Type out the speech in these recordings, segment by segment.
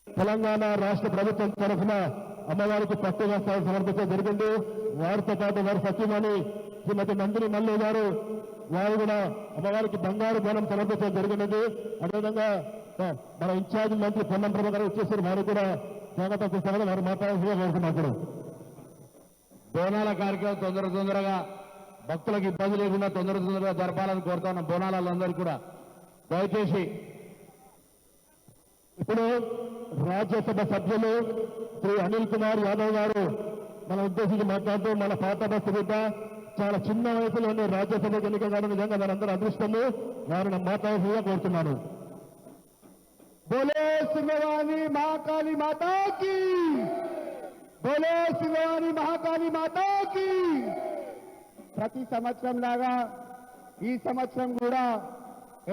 తెలంగాణ రాష్ట్ర ప్రభుత్వం తరఫున అమ్మవారికి పట్టు వస్త్రాలు సమర్పించడం జరిగింది. వారితో పాటు వారి సచివమణి శ్రీమతి నందిని మల్లు గారు వారు కూడా అమ్మవారికి బంగారు బోనం సమర్పించడం జరిగినది. అదేవిధంగా మన ఇన్ఛార్జ్ మంత్రి పొన్నం ప్రభ గారు వచ్చేసారు. వారు కూడా స్వాగతం చేస్తామని వారు మాట్లాడాల్సిందిగా కోరుతున్నారు. బోనాల కార్యక్రమం తొందరగా భక్తులకు ఇబ్బంది లేకుండా తొందరగా జరపాలని కోరుతా ఉన్న బోనాలందరూ కూడా దయచేసి ఇప్పుడు రాజ్యసభ సభ్యులు శ్రీ అనిల్ కుమార్ యాదవ్ గారు మన ఉద్దేశించి మాట్లాడుతూ మన పాత బస్సు బిడ్డ చాలా చిన్న వయసులోనే రాజ్యసభకు ఎన్నిక కావడం నిజంగా మనందరూ అదృష్టము. వారిని మాట్లాడాల్సిందిగా కోరుతున్నాను. బోలో సింగవాణి మహాకాళి మాతాకి, బోలో సింగవాణి మహాకాళి మాతాకి. ప్రతి సంవత్సరం లాగా ఈ సంవత్సరం కూడా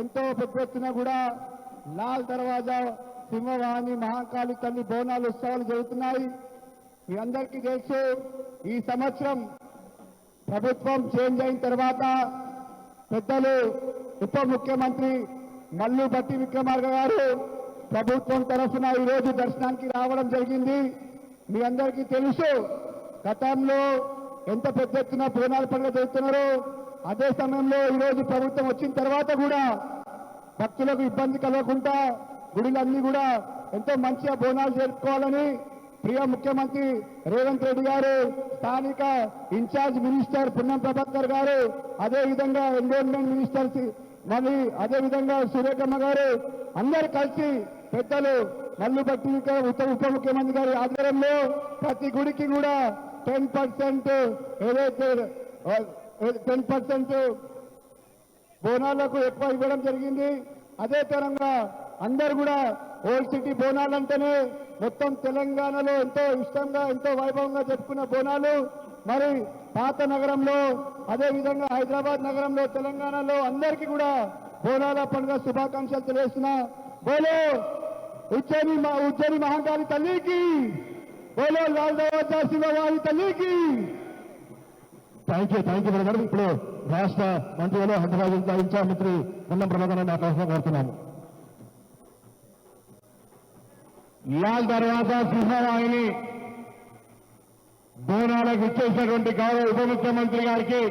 ఎంతో పెద్ద ఎత్తున కూడా లాల్ దర్వాజా సింహవాణి మహాకాళి తల్లి బోనాలు ఉత్సవాలు జరుగుతున్నాయి. మీ అందరికీ తెలుసు, ఈ సంవత్సరం ప్రభుత్వం చేంజ్ అయిన తర్వాత పెద్దలు ఉప ముఖ్యమంత్రి మల్లు భట్టి విక్రమార్క గారు ప్రభుత్వం తరఫున ఈరోజు దర్శనానికి రావడం జరిగింది. మీ అందరికీ తెలుసు, గతంలో ఎంత పెద్ద ఎత్తున బోనాల పండుగ జరుగుతున్నారో అదే సమయంలో ఈరోజు ప్రభుత్వం వచ్చిన తర్వాత కూడా భక్తులకు ఇబ్బంది కలగకుండా గుడిలన్నీ కూడా ఎంతో మంచిగా బోనాలు జరుపుకోవాలని ప్రియ ముఖ్యమంత్రి రేవంత్ రెడ్డి గారు, స్థానిక ఇన్ఛార్జ్ మినిస్టర్ పున్నం ప్రభాకర్ గారు, అదేవిధంగా ఎన్విరాన్మెంట్ మినిస్టర్ మరి అదేవిధంగా సురేఖమ్మ గారు అందరు కలిసి పెద్దలు మల్లుబట్టి ఉప ముఖ్యమంత్రి గారి ఆధ్వర్యంలో ప్రతి గుడికి కూడా 10% ఏదైతే 10% బోనాలకు ఎక్కువ ఇవ్వడం జరిగింది. అదే తరంగా అందరు కూడా ఓల్డ్ సిటీ బోనాలు అంటేనే మొత్తం తెలంగాణలో ఎంతో ఇష్టంగా ఎంతో వైభవంగా చెప్పుకున్న బోనాలు మరి పాత నగరంలో అదేవిధంగా హైదరాబాద్ నగరంలో తెలంగాణలో అందరికీ కూడా బోనాల పండుగ శుభాకాంక్షలు తెలియజేస్తున్నా. బోలో ఉజ్జయిని మహాకాళి తల్లికి, బోలో లాల్ దర్వాజా శివవారి తల్లికి. Thank you brother. ఇప్పుడు రాష్ట్ర మంత్రులు హైదరాబాద్ ఇన్ఛార్జ్ మంత్రి పున్నం ప్రభాకర్ మాట్లాడుతూ కోరుతున్నాము. లాల్ దర్వాజా సింహవాహిని బోనాలకు ఇచ్చేసినటువంటి గౌరవ ఉప ముఖ్యమంత్రి గారికి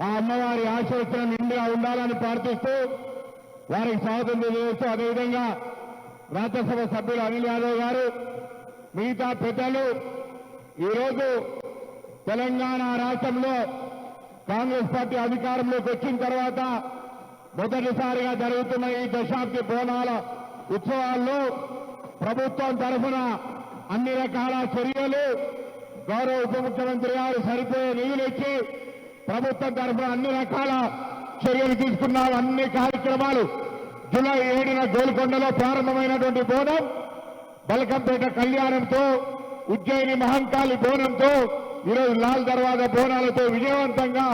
ఆ అమ్మవారి ఆశీర్వచనం నిండుగా ఉండాలని ప్రార్థిస్తూ వారికి స్వాగతం తెలియజేస్తూ, అదేవిధంగా రాజ్యసభ సభ్యులు అనిల్ యాదవ్ గారు, మిగతా పెద్దలు ఈరోజు తెలంగాణ రాష్ట్రంలో కాంగ్రెస్ పార్టీ అధికారంలోకి వచ్చిన తర్వాత మొదటిసారిగా జరుగుతున్న ఈ దశాబ్ది బోనాల ఉత్సవాల్లో ప్రభుత్వం తరఫున అన్ని రకాల చర్యలు గౌరవ ఉప ముఖ్యమంత్రి గారు సరిపోయే నిధులు ఇచ్చి ప్రభుత్వం తరఫున అన్ని రకాల చర్యలు తీసుకున్నారు. అన్ని కార్యక్రమాలు జూలై 7న గోల్కొండలో ప్రారంభమైనటువంటి బోనం, బల్కంపేట కళ్యాణంతో, ఉజ్జయిని మహంకాళి బోనంతో, ఈరోజు లాల్ దర్వాజా బోనాలతో విజయవంతంగా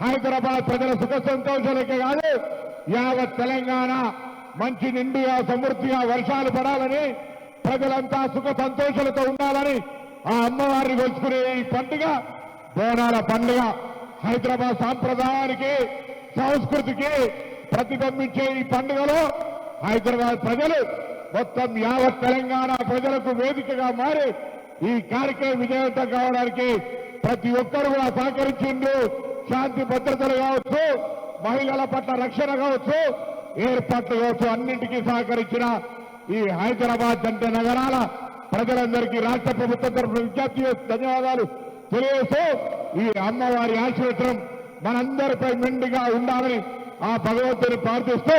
హైదరాబాద్ ప్రజల సుఖ సంతోషాలకే కాదు యావత్ తెలంగాణ మంచి నిండుగా సమృద్ధిగా వర్షాలు పడాలని, ప్రజలంతా సుఖ సంతోషాలతో ఉండాలని ఆ అమ్మవారిని కొలుచుకునే ఈ పండుగ బోనాల పండుగ హైదరాబాద్ సాంప్రదాయానికి సంస్కృతికి ప్రతిబింబించే ఈ పండుగలో హైదరాబాద్ ప్రజలు మొత్తం యావత్ తెలంగాణ ప్రజలకు వేదికగా మారి ఈ కార్యక్రమం విజయవంతం కావడానికి ప్రతి ఒక్కరు కూడా సహకరించిండు. శాంతి భద్రతలు కావచ్చు, మహిళల పట్ల రక్షణ కావచ్చు, ఏర్పాట్లు కావచ్చు, అన్నింటికీ సహకరించిన ఈ హైదరాబాద్ జంట నగరాల ప్రజలందరికీ రాష్ట్ర ప్రభుత్వం తరఫున విజ్ఞప్తి ధన్యవాదాలు తెలియజేస్తూ ఈ అమ్మవారి ఆశీర్వచనం మనందరిపై మెండుగా ఉండాలని ఆ భగవంతుని ప్రార్థిస్తూ